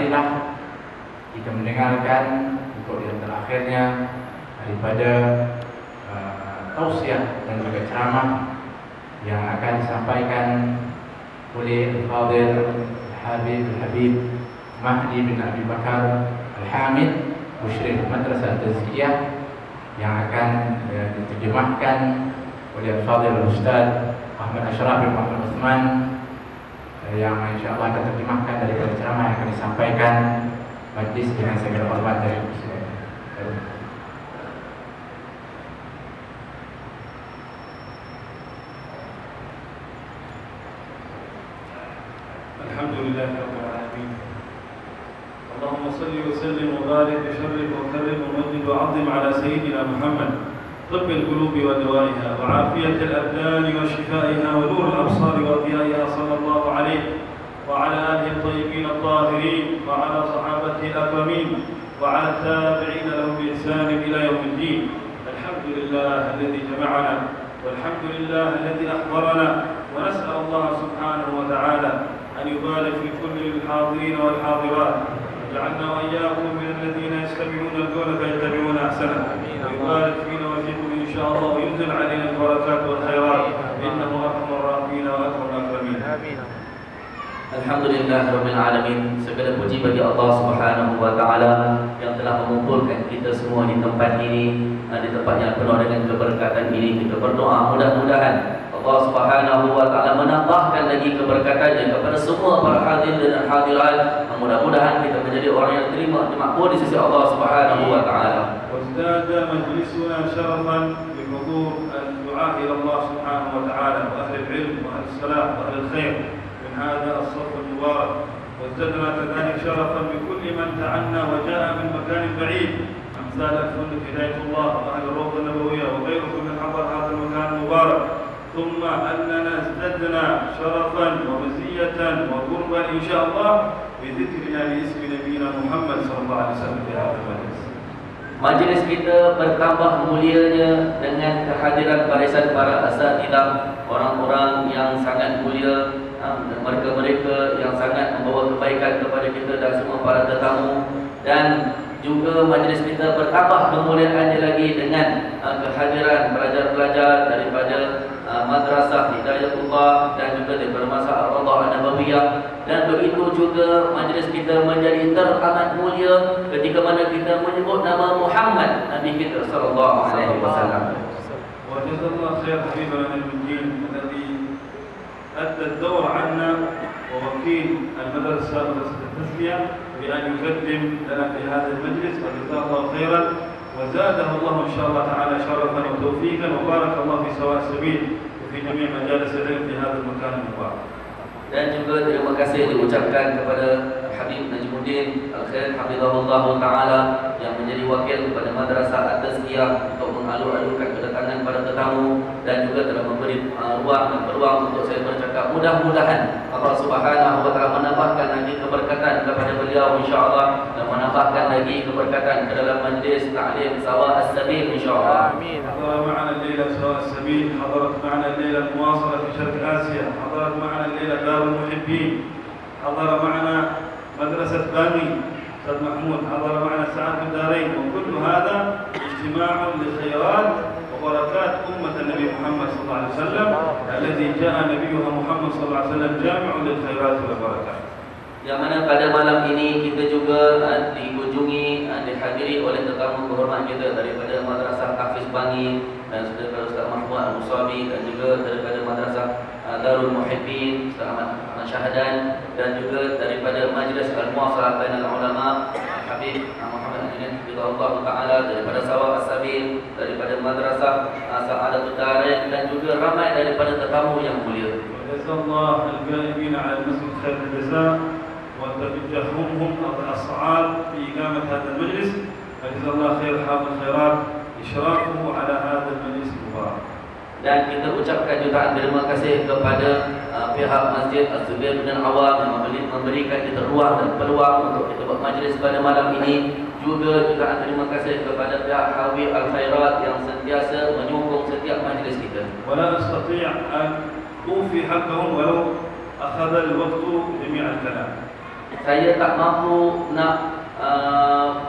marilah kita mendengarkan untuk yang terakhirnya daripada tausiah dan juga ceramah yang akan disampaikan oleh Al-Fadhil Habib Mahdi bin Abi Bakar Al-Hamid, Musyrif Madrasah Tazkiyah, yang akan diterjemahkan oleh Al-Fadhil Ustaz Ahmad Ashraf bin Muhammad Uthman, yang insyaAllah akan terjemahkan daripada ceramah yang akan disampaikan majlis dengan segala hormat dari Presiden. Alhamdulillah Rabbil Alamin. Allahumma salli wa sallim wa barik wa sharrif wa karim wa majid wa azim ala Sayyidina Muhammad طب القلوب ودوائها وعافية الأبدان وشفائها ونور الأبصار وضيائها صلى الله عليه وعلى آله الطيبين الطاهرين وعلى صحابته الأكرمين وعلى التابعين لهم بإحسان إلى يوم الدين. الحمد لله الذي جمعنا والحمد لله الذي أحضرنا، ونسأل الله سبحانه وتعالى أن يبارك في كل الحاضرين والحاضرات، وجعلنا وإياكم من الذين يستمعون القول فيتبعون أحسنه، ويبارك فينا وفيكم إن شاء الله وينزل علينا البركات والخيرات إنه أرحم الراحمين وأكرم الأكرمين. Alhamdulillah Rabbil Alamin. Segala puji bagi Allah Subhanahu wa Ta'ala yang telah mengumpulkan kita semua di tempat ini, di tempat yang penuh dengan keberkatan ini. Kita berdoa mudah-mudahan Allah Subhanahu wa Ta'ala menambahkan lagi keberkatannya kepada semua para hadirin dan hadirat. Mudah-mudahan kita menjadi orang yang terima makbul di sisi Allah Subhanahu wa Ta'ala. وازداد مجلسنا شرفا بحضور الدعاء إلى الله سبحانه وتعالى وأهل العلم وأهل الصلاح وأهل الخير من هذا الصف المبارك، وازدادنا كذلك شرفا بكل من تعنى وجاء من مكان بعيد أمثال الفندق هداية الله وأهل الروضة النبوية وغيركم من حضر هذا المكان المبارك. ثم أننا ازددنا شرفا ومزية وقربا إن شاء الله بذكرنا لاسم نبينا محمد صلى الله عليه وسلم في هذا المجلس. Majlis kita bertambah mulianya dengan kehadiran barisan para asatidzah, orang-orang yang sangat mulia, mereka-mereka yang sangat membawa kebaikan kepada kita dan semua para tetamu. Dan juga majlis kita bertambah kemuliaannya lagi dengan kehadiran pelajar-pelajar daripada Madrasah Hidayatullah dan juga daripada Madrasah Ar-Radhah An-Nabawiyah. Dan begitu juga majlis kita menjadi teramat mulia ketika mana kita menyebut nama Muhammad Nabi kita sallallahu alaihi wasallam. وجزاك خير حبيبنا المجيد الذي أدى الدور عنا ووكيل المدرسة مدرسة التزكية بأن يقدم لنا في هذا المجلس، وجزاه الله خيرا وزاده الله إن شاء الله تعالى شرفا وتوفيقا، وبارك الله في سواء السبيل وفي جميع مجالس العلم في هذا المكان المبارك. Dan juga terima kasih diucapkan kepada Habib Najmuddin Al-Khair Hafizahullah Ta'ala yang menjadi wakil kepada Madrasah At-Tazkiyah untuk mengalu-alukan kedatangan para tetamu, dan juga telah memberi ruang dan peluang untuk saya bercakap. Mudah-mudahan Allah Subhanahu wa Ta'ala menambahkan lagi keberkatan kepada beliau insya-Allah, dan menambahkan lagi keberkatan ke dalam majlis ta'lim Sawa As-Sabil insya-Allah. Amin. حضر معنا الليلة سواء السبيل، حضرت معنا الليلة المواصلة في شرق آسيا، حضرت معنا الليلة دار المحبين، حضر معنا مدرسة بامي أستاذ محمود، حضر معنا سعادة الدارين، وكل هذا اجتماع لخيرات وبركات أمة النبي محمد صلى الله عليه وسلم الذي جاء نبيها محمد صلى الله عليه وسلم جامع للخيرات والبركات. Yang mana pada malam ini kita juga dikunjungi, dihadiri oleh tetamu kehormatan kita daripada Madrasah Hafiz Bangi, dan daripada Ustaz Mahmud Al-Musabi, dan juga daripada Madrasah Darul Muhibbin Ustaz Ahmad Syahadan, dan juga daripada Majlis Al-Muasalah Bainal Ulama Habib Muhammad Ajin Hafizahullah Ta'ala, daripada Sawa As-Sabil, daripada Madrasah Sa'adatul Darain, dan juga ramai daripada tetamu yang mulia. Jazakallah al-ghaibin ala al-masjid khair al-jazaa وتجهمهم الأصعاب في إقامة هذا المجلس، فجزا الله خير حاضر الخيرات إشرافه على هذا المجلس المبارك. Dan kita ucapkan jutaan terima kasih kepada pihak Masjid Al-Zubair bin Awam yang memberikan kita ruang dan peluang untuk kita buat majlis pada malam ini. Juga jutaan terima kasih kepada pihak Hawi Al-Khairat yang sentiasa menyokong setiap majlis kita. ولا أستطيع أن أوفي حقهم ولو أخذ الوقت جميع الكلام. Saya tak mampu nak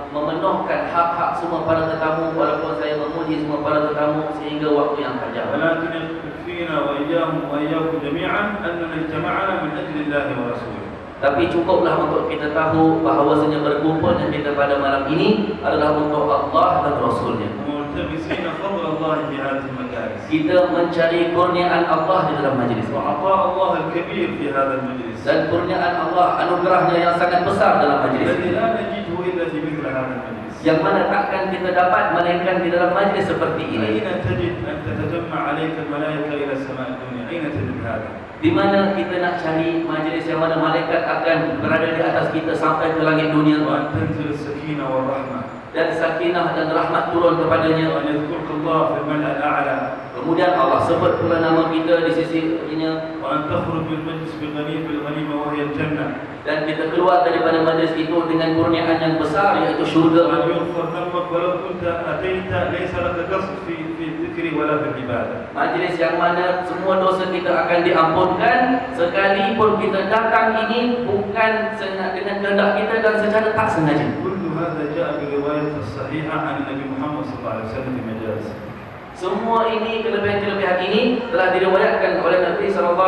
memenuhkan hak-hak semua para tetamu, walaupun saya memuji semua para tetamu sehingga waktu yang panjang. ولكن يكفينا وإياهم وإياكم جميعا أننا اجتمعنا من أجل الله ورسوله. Tapi cukuplah untuk kita tahu bahawasanya berkumpulnya kita pada malam ini adalah untuk Allah dan Rasulnya. ملتمسين فضل الله في هذه المجالس. Kita mencari kurniaan Allah di dalam majlis ini. وعطاء الله الكبير في هذا المجلس. Dan kurniaan Allah, anugerahnya yang sangat besar dalam majlis الذي ini. لا نجده إلا في مثل هذا المجلس. Yang mana takkan kita dapat melainkan di dalam majlis seperti ini. أين تجد أن تتجمع عليك الملائكة إلى السماء الدنيا؟ أين تجد هذا؟ Di mana kita nak cari majlis yang mana malaikat akan berada di atas kita sampai ke langit dunia, وأن تنزل السكينة والرحمة. dan sakinah dan rahmat turun kepadanya. وأن يذكرك الله في الملأ الأعلى. Kemudian Allah sebut pula nama kita di sisi-Nya, وأن تخرج من المجلس بالغنيمة وهي الجنة. dan kita keluar daripada majlis itu dengan kurniaan yang besar, iaitu syurga. وأن يغفر ذنبك ولو كنت أتيت ليس لك قصد في الذكر ولا في العبادة. Majlis yang mana semua dosa kita akan diampunkan, sekalipun kita datang ini bukan dengan kehendak kita dan secara tak sengaja. كل هذا جاء بالرواية الصحيحة عن النبي محمد صلى الله عليه وسلم في مجالسه. Semua ini, kelebihan-kelebihan ini telah diriwayatkan oleh Nabi SAW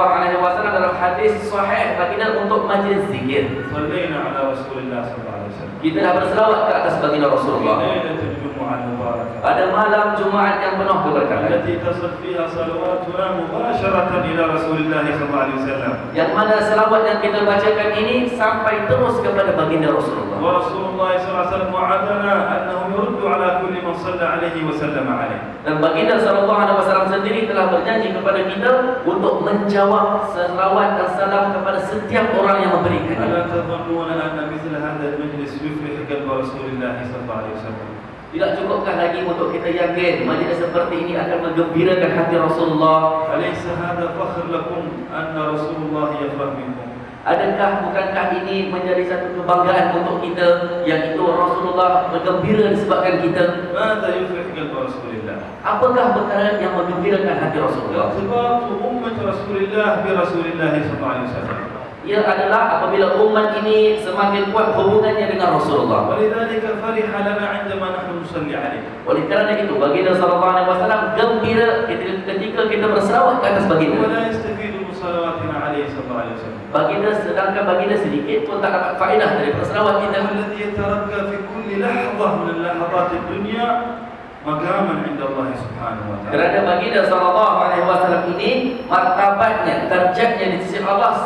dalam hadis sahih baginda untuk majlis zikir. صلينا على رسول الله صلى الله عليه وسلم. Kita dah berselawat ke atas baginda في Rasulullah ليلة الجمعة المباركة pada malam Jumaat yang penuh keberkatan, التي تصل فيها صلواتنا مباشرة إلى رسول الله صلى الله عليه وسلم. yang mana selawat yang kita bacakan ini sampai terus kepada baginda Rasulullah. ورسول الله صلى الله عليه وسلم وعدنا أنه يرد على كل من صلى عليه وسلم عليه. Dan baginda SAW sendiri telah berjanji kepada kita untuk menjawab selawat dan salam kepada setiap orang yang memberikan. ألا تظنون أن مثل هذا المجلس يفرح قلب رسول الله صلى الله عليه وسلم؟ Tidak cukupkah lagi untuk kita yakin majlis seperti ini akan menggembirakan hati Rasulullah? أليس هذا فخر لكم أن رسول الله يفرح منكم؟ Adakah bukankah ini menjadi satu kebanggaan untuk kita, yang itu Rasulullah bergembira disebabkan kita? ماذا يفرح قلب رسول الله؟ Apakah perkara yang menggembirakan hati Rasulullah? ارتباط أمة رسول الله برسول الله صلى الله عليه وسلم. Ia adalah apabila umat ini semakin kuat hubungannya dengan Rasulullah. ولذلك فرح لنا عندما نحن نصلي عليه. Oleh kerana itu baginda SAW gembira ketika kita berselawat ke atas baginda. ولا يستفيد من صلواتنا عليه صلى الله عليه وسلم. Baginda, sedangkan baginda sedikit pun tak dapat faedah dari berselawat kita. والذي يترقى في كل لحظة من اللحظات الدنيا مقاما عند الله سبحانه وتعالى. Kerana baginda SAW ini martabatnya, darjatnya di sisi Allah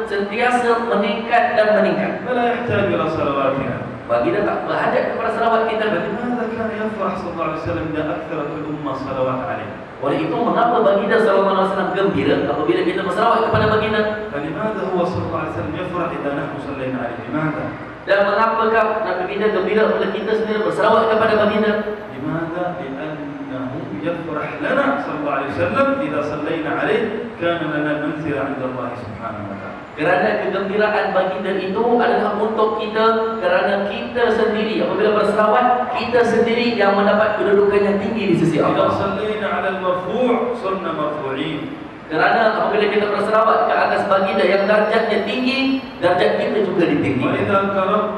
sentiasa meningkat dan meningkat. فلا يحتاج إلى صلواتنا. Baginda tak berhajat kepada selawat kita. فلماذا كان يفرح صلى الله عليه وسلم إذا أكثرت الأمة صلوات عليه؟ Oleh itu, mengapa baginda SAW gembira apabila kita berselawat kepada baginda? فلماذا هو صلى الله عليه وسلم يفرح إذا نحن صلينا عليه؟ لماذا؟ Dan mengapakah baginda gembira apabila kita sendiri berselawat kepada baginda? لماذا؟ لأنه يفرح لنا صلى الله عليه وسلم إذا صلينا عليه كان لنا المنزلة عند الله سبحانه وتعالى. Kerana kegembiraan baginda itu adalah untuk kita, kerana kita sendiri apabila berselawat, kita sendiri yang mendapat kedudukan yang tinggi di sisi إذا Allah. صلينا على المرفوع صرنا مرفوعين. Kerana apabila kita berselawat ke atas baginda yang darjatnya tinggi, darjat kita juga ditinggikan. وإذا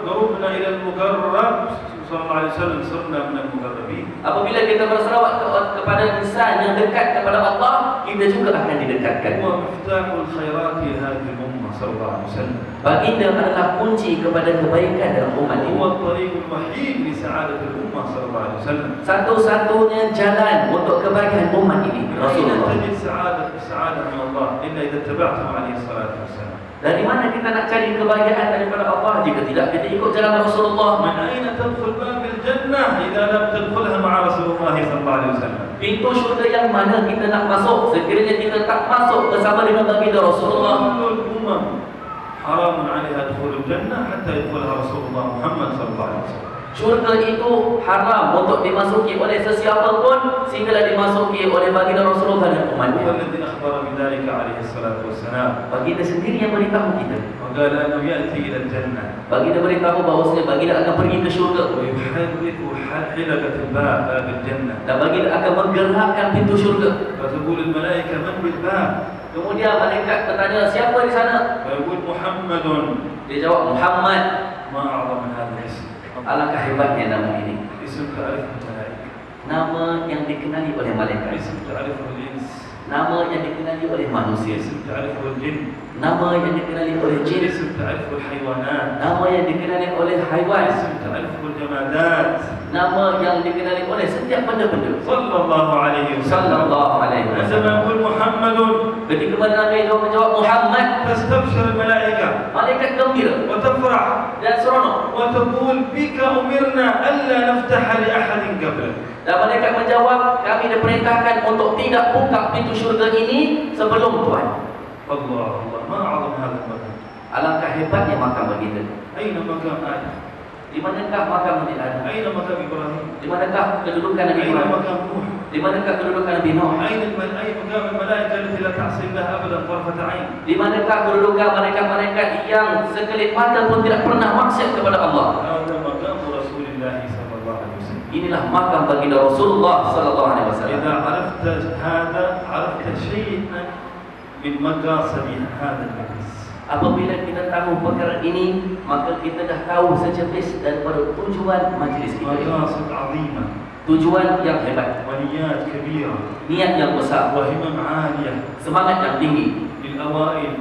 قربنا إلى المقرب صلى الله عليه وسلم صرنا من المقربين. Apabila kita berselawat kepada insan yang dekat kepada Allah, kita juga akan didekatkan. هو مفتاح الخيرات لهذه الأمة صلى الله عليه وسلم. Baginda adalah kunci kepada kebaikan dalam umat ini. هو الطريق الوحيد لسعادة الأمة صلى الله عليه وسلم. Satu-satunya jalan untuk kebaikan umat ini, أين Rasulullah. تجد السعادة من الله إلا إذا اتبعته عليه الصلاة والسلام. Dari mana kita nak cari kebahagiaan daripada Allah jika tidak kita ikut jalan Rasulullah? من أين تدخل باب الجنة إذا لم تدخلها مع رسول الله صلى الله عليه وسلم؟ Pintu syurga yang mana kita nak masuk sekiranya kita tak masuk bersama dengan baginda Rasulullah? كل الأمم حرام عليها دخول الجنة حتى يدخلها رسول الله محمد صلى الله عليه وسلم. Syurga itu haram untuk dimasuki oleh sesiapa pun sehinggalah dimasuki oleh baginda Rasulullah dan هو umatnya. الذي أخبر بذلك عليه الصلاة والسلام Baginda sendiri yang beritahu kita. وقال أنه يأتي إلى الجنة Baginda beritahu bahawasanya baginda akan pergi ke syurga ويحرك حلقة الباب باب الجنة dan baginda akan menggerakkan pintu syurga. فتقول الملائكة من بالباب؟ Kemudian malaikat bertanya, siapa di sana? فيقول محمد. Dia jawab, Muhammad. ما أعظم من هذا الاسم. Alangkah hebatnya nama ini. اسم تعرفه الملائكة. Nama yang dikenali oleh malaikat. اسم تعرفه الإنس. Nama yang dikenali oleh manusia. اسم تعرفه الجن. Nama yang dikenali oleh jin. اسم تعرفه الحيوانات. Nama yang dikenali oleh haiwan. اسم تعرفه الجمادات. Nama yang dikenali oleh setiap benda-benda. صلى الله عليه وسلم. Sallallahu alaihi عندما wasallam. يقول محمد Ketika mana Nabi itu menjawab Muhammad, تستبشر الملائكة malaikat gembira وتفرح dan seronok. وتقول بك أمرنا ألا نفتح لأحد قبلك. Dan malaikat menjawab, kami diperintahkan untuk tidak buka pintu syurga ini sebelum Tuhan. الله الله ما أعظم هذا المكان. Alangkah hebatnya makam baginda. أين مكان آدم؟ Di manakah makam Nabi Adam? أين مكان إبراهيم؟ Di manakah kedudukan Nabi أين Ibrahim? مكان نوح؟ Di manakah kedudukan Nabi Nuh? أي مكان الملائكة التي لا تعصي الله أبدا طرفة عين؟ Di manakah kedudukan malaikat-malaikat yang sekelip mata pun tidak pernah maksiat kepada Allah? هذا مكان رسول الله صلى الله عليه وسلم. Inilah makam baginda Rasulullah sallallahu alaihi wasallam. إذا عرفت هذا عرفت شيئا من مقاصد هذا المجلس. Apabila kita tahu perkara ini, maka kita dah tahu secepis daripada tujuan majlis kita. مقاصد عظيمة Tujuan yang hebat, ونيات كبيرة niat yang besar, وهمم عالية semangat yang tinggi للأوائل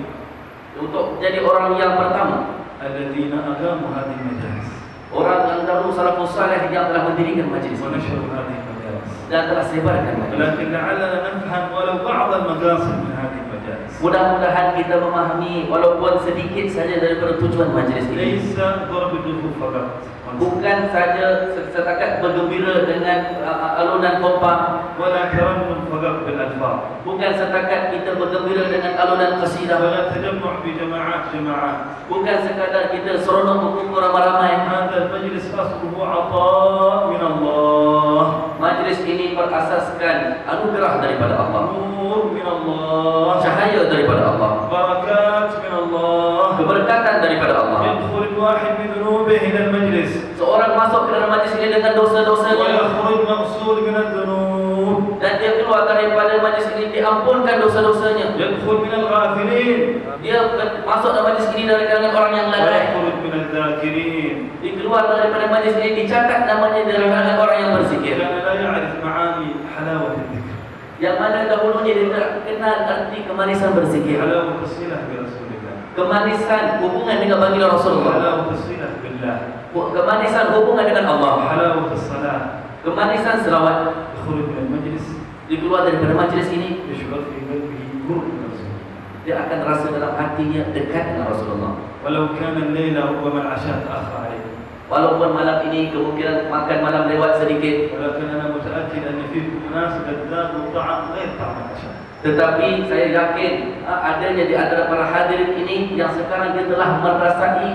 untuk jadi orang yang pertama, الذين أقاموا هذه المجالس orang yang dahulu salafus saleh yang telah mendirikan majlis ini ونشروا هذه المجالس. dan telah sebarkan majlis. ولكن لعلنا نفهم ولو بعض المقاصد من هذه المجالس. Mudah-mudahan kita memahami walaupun sedikit saja daripada tujuan majlis ini. ليس ضرب الدفوف فقط. Bukan saja setakat bergembira dengan alunan kompak, ولا ترنم فقط بالألفاظ. bukan setakat kita bergembira dengan alunan qasidah, ولا تجمع بجماعات جماعات. bukan sekadar kita seronok berkumpul ramai-ramai. هذا المجلس أصله عطاء من الله. Majlis ini berasaskan anugerah daripada Allah, نور من الله. cahaya daripada Allah, بركات من الله. keberkatan daripada Allah. يدخل الواحد بذنوبه إلى المجلس Seorang masuk ke dalam majlis ini dengan dosa-dosanya ويخرج مغسول من الذنوب. dan dia keluar daripada majlis ini diampunkan dosa-dosanya. يدخل من الغافلين Dia masuk dalam majlis ini dari kalangan orang yang lalai. ويخرج من الذاكرين. Dia keluar daripada majlis ini dicatat namanya dari kalangan orang yang berzikir. كان لا يعرف معاني حلاوة الذكر. Yang mana dahulunya dia tidak kenal arti kemanisan berzikir, حلاوة الصلة برسول الله. kemanisan hubungan dengan baginda Rasulullah, حلاوة الصلة بالله. kemanisan hubungan dengan Allah, حلاوة الصلاة. kemanisan selawat. يخرج من المجلس Dia keluar daripada majlis ini, يشعر في قلبه قرب من رسول الله. dia akan rasa dalam hatinya dekat dengan Rasulullah. ولو كان الليلة ربما العشاء تأخر عليه. Walaupun malam ini kemungkinan makan malam lewat sedikit, ولكن أنا متأكد أن فيكم ناس قد ذاقوا طعم غير طعم العشاء. tetapi saya yakin adanya di antara para hadirin ini yang sekarang dia telah merasai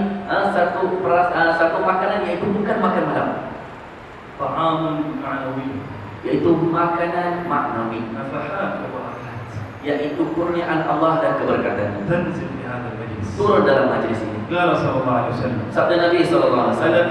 satu makanan yaitu bukan makan malam, طعام معنوي. yaitu makanan maknawi, نفحات وبركات yaitu kurniaan Allah dan keberkatannya تنزل في هذا المجلس. turun dalam majlis ini. قال صلى الله عليه وسلم Sabda Nabi sallallahu alaihi wasallam,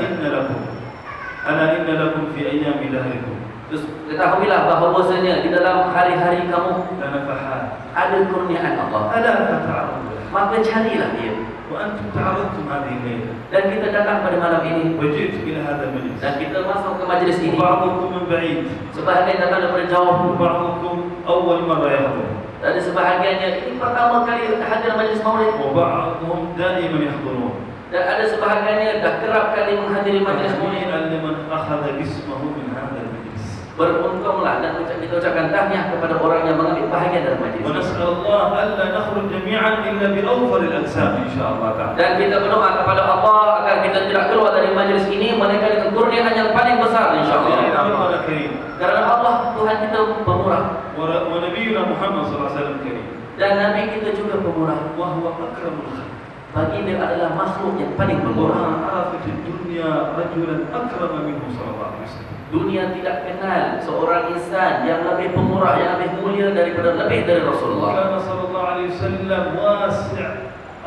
ألا إن لكم في أيام دهركم terus ketahuilah bahawasanya di dalam hari-hari kamu لنفحات ada kurniaan Allah, ألا فتعرضوا له. maka carilah dia. وأنتم تعرضتم هذه الليلة Dan kita datang pada malam ini وجئتم إلى هذا المجلس. dan kita masuk ke majlis ini. وبعضكم من بعيد Sebahagian datang daripada jauh, وبعضكم أول مرة يحضر ada sebahagiannya ini pertama kali hadir majlis maulid, وبعضهم دائما يحضرون. dan ada sebahagiannya dah kerap kali menghadiri majlis maulid. هنيئا لمن أخذ اسمه من هذا المجلس. Beruntunglah dan kita ucapkan tahniah kepada orang yang mengambil bahagian dalam majlis. ونسأل الله ألا نخرج جميعا إلا بأوفر الأجسام إن شاء الله تعالى. Dan kita berdoa kepada Allah agar kita tidak keluar dari majlis ini melainkan dengan kurniaan yang paling besar insyaallah. ربنا كريم Karena Allah Tuhan kita pemurah ونبينا محمد صلى الله عليه وسلم كريم. dan Nabi kita juga pemurah. وهو أكرم الخلق. Baginda adalah makhluk yang paling pemurah. وما عرفت الدنيا رجلا أكرم منه صلى الله عليه وسلم. Dunia tidak kenal seorang insan yang lebih pemurah, yang lebih mulia daripada lebih dari Rasulullah. كان صلى الله عليه وسلم واسع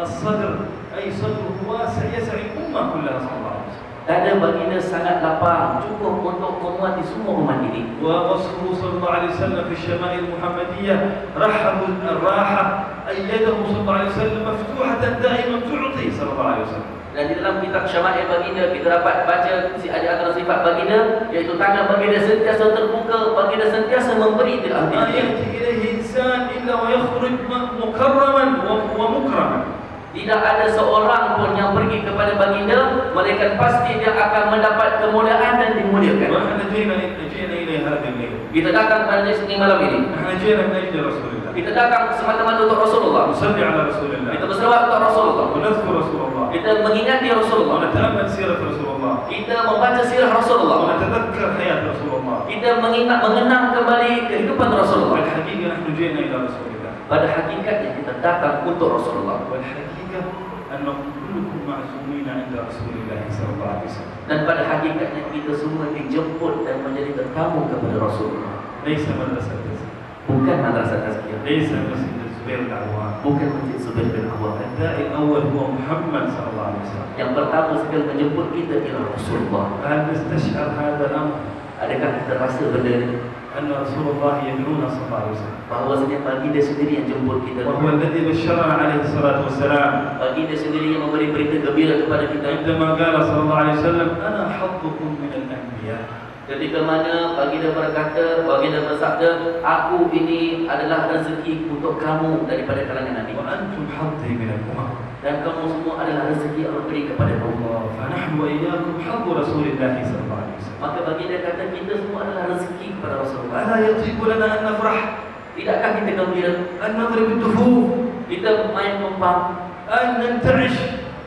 الصدر، أي صدره واسع يسع الأمة كلها صلى الله عليه وسلم. Dada baginda sangat lapang, cukup untuk memuati semua umat ini. ووصفه صلى الله عليه وسلم في الشمائل المحمدية رحب الراحة أيده صلى الله عليه وسلم مفتوحة دائما تعطي صلى الله عليه وسلم. Dan di dalam kitab Syama'il baginda kita dapat baca ada antara sifat baginda, iaitu tangan baginda sentiasa terbuka, baginda sentiasa memberi tidak ما henti. يأتي إليه إنسان إلا ويخرج مكرما ومكرما. Tidak ada seorang pun yang pergi kepada baginda melainkan pasti dia akan mendapat kemuliaan dan dimuliakan. ونحن جئنا إلى هذا الليل. Kita datang pada sini malam ini. نحن جئنا من أجل رسول الله. Kita datang semata-mata untuk Rasulullah. نصلي على رسول الله. Kita berselawat untuk Rasulullah. ونذكر رسول الله. Kita mengingati Rasulullah. ونتأمل سيرة رسول الله. Kita membaca sirah Rasulullah. ونتذكر حياة رسول الله. Kita mengenang kembali kehidupan Rasulullah. والحقيقة نحن جئنا إلى رسول الله. Pada hakikatnya kita datang untuk Rasulullah. والحقيقة أن كلكم معزومين عند رسول الله صلى الله عليه وسلم. Dan pada hakikatnya kita semua dijemput dan menjadi tetamu kepada Rasulullah. ليس مدرسة تزكية. Bukan madrasah tazkiyah. ليس مسجد الزبير العوام. Bukan Masjid Zubair bin Awwam. الداعي الأول هو محمد صلى الله عليه وسلم. Yang pertama sekali menjemput kita ialah Rasulullah. هل نستشعر هذا الأمر؟ Adakah kita rasa benda ini? أن رسول الله يدعونا صلى الله عليه وسلم. Bahawasanya baginda sendiri yang jemput kita. وهو الذي بشرنا عليه الصلاة والسلام. Baginda sendiri yang memberi berita gembira kepada kita. عندما قال صلى الله عليه وسلم أنا حظكم من الأنبياء. Ketika mana baginda berkata, baginda bersabda, aku ini adalah rezeki untuk kamu daripada kalangan Nabi. وأنتم حظي من الأمم. Dan kamu semua adalah rezeki Allah beri kepada Allah. فنحن وإياكم حظ رسول الله صلى الله عليه وسلم. Maka baginda kata kita semua adalah rezeki kepada Rasulullah. ألا يطيب لنا أن نفرح؟ Tidakkah kita gembira? أن نضرب الدفوف؟ Kita main kembang, أن ننتعش؟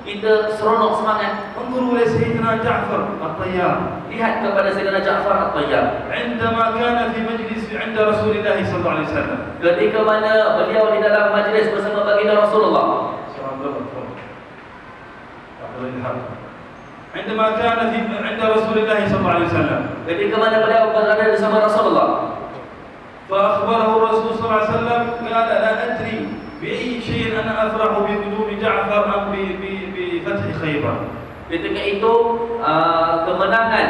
kita seronok semangat. انظروا إلى سيدنا جعفر الطيار Lihat kepada Sayyidina Ja'far At-Tayyar. عندما كان في مجلس عند رسول الله صلى الله عليه وسلم. Ketika mana beliau di dalam majlis bersama baginda Rasulullah. عندما كان عند رسول الله صلى الله عليه وسلم. Ketika mana beliau berada bersama Rasulullah. فأخبره الرسول صلى الله عليه وسلم قال لا أدري بأي شيء أنا أفرح بقدوم جعفر أم بفتح خيبر. Ketika itu kemenangan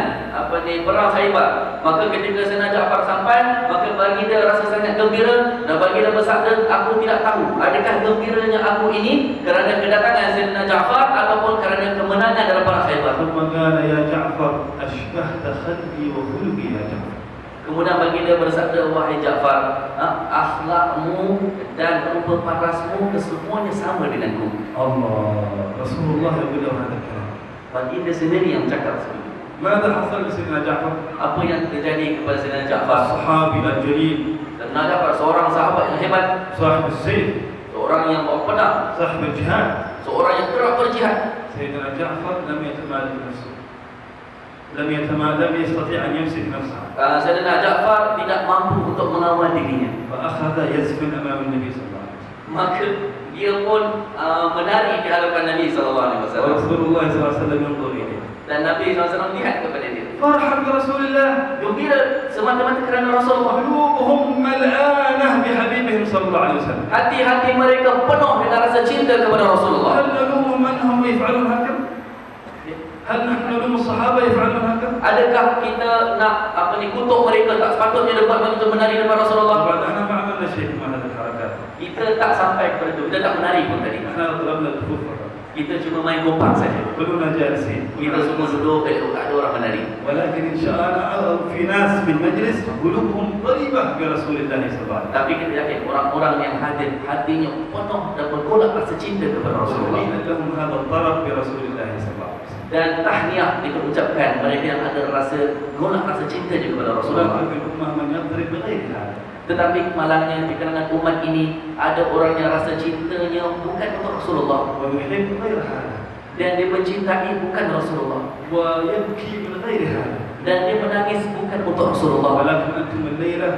perang Khaybar. Maka ketika Sayyidina Ja'far sampai, maka baginda rasa sangat gembira dan baginda bersabda, aku tidak tahu adakah gembiranya aku ini kerana kedatangan Sayyidina Ja'far ataupun kerana kemenangan dalam perang Khaybar. ثم قال يا جعفر أشبهت خلقي وخلقي يا جعفر. Kemudian baginda bersabda, wahai Ja'far, akhlakmu dan rupa parasmu kesemuanya sama denganku. الله رسول الله يقول له هذا الكلام. Baginda sendiri yang cakap seperti itu. ماذا حصل لسيدنا جعفر؟ Apa yang terjadi kepada Sayyidina Ja'far? الصحابي الجليل Sayyidina Ja'far seorang sahabat yang hebat, صاحب السيف seorang yang bawa pedang, صاحب الجهاد. seorang yang kerap berjihad. سيدنا جعفر لم يتمالك نفسه. لم يستطيع أن يمسك نفسه. Sayyidina Ja'far tidak mampu untuk mengawal dirinya. فأخذ يزفن أمام النبي صلى الله عليه وسلم. Maka dia pun menari di hadapan Nabi SAW. ورسول الله صلى الله عليه وسلم ينظر إليه. Dan Nabi SAW melihat kepada dia. فرحا برسول الله. Gembira semata-mata kerana Rasulullah. قلوبهم ملآنة بحبيبهم صلى الله عليه وسلم. Hati-hati mereka penuh dengan rasa cinta kepada Rasulullah. هل نلوم من هم يفعلون هكذا؟ هل نحن نلوم الصحابة يفعلون هكذا؟ Adakah kita nak kutuk mereka tak sepatutnya dapat begitu menari depan Rasulullah? طبعا احنا ما عملنا شيء مع هذه الحركات. Kita tak sampai kepada itu. Kita tak menari pun tadi. احنا ضربنا الدفوف فقط. Kita cuma main kompak saja. كلنا جالسين. Kita semua duduk, tak ada orang menari. ولكن ان شاء الله في ناس في المجلس قلوبهم طيبة برسول الله صلى الله عليه وسلم. Tapi kita yakin orang-orang yang hadir hatinya penuh dan bergolak rasa cinta kepada Rasulullah. وحين لهم هذا الطرف برسول الله صلى الله عليه وسلم. Dan tahniah diucapkan mereka yang ada rasa golak rasa cinta juga kepada Rasulullah. ولكن الأمة من يضرب بغير هذا. Tetapi malangnya di kalangan umat ini ada orang yang rasa cintanya bukan untuk Rasulullah ويحب غير هذا. dan dia mencintai bukan Rasulullah ويبكي من غير هذا. dan dia menangis bukan untuk Rasulullah. ولكن أنتم الليلة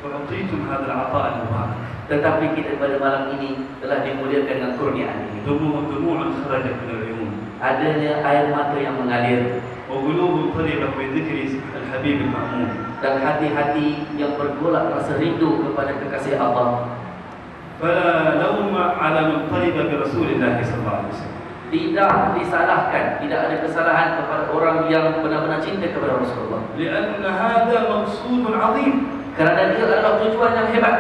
أعطيتم هذا العطاء المبارك. Tetapi kita pada malam ini telah dimuliakan dengan kurniaan ini. دموع خرجت من العيون. Adanya air mata yang mengalir وقلوب طربت بذكر الحبيب المأمون. dan hati-hati yang bergolak rasa rindu kepada kekasih Allah. فلا لوم على من طرب برسول الله صلى الله عليه وسلم. tidak disalahkan, tidak ada kesalahan kepada orang yang benar-benar cinta kepada Rasulullah. لأن هذا مقصود عظيم Kerana dia adalah tujuan yang hebat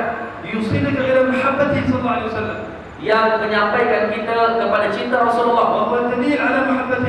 يوصلك إلى محبته صلى الله عليه وسلم yang menyampaikan kita kepada cinta Rasulullah. وهو دليل على محبته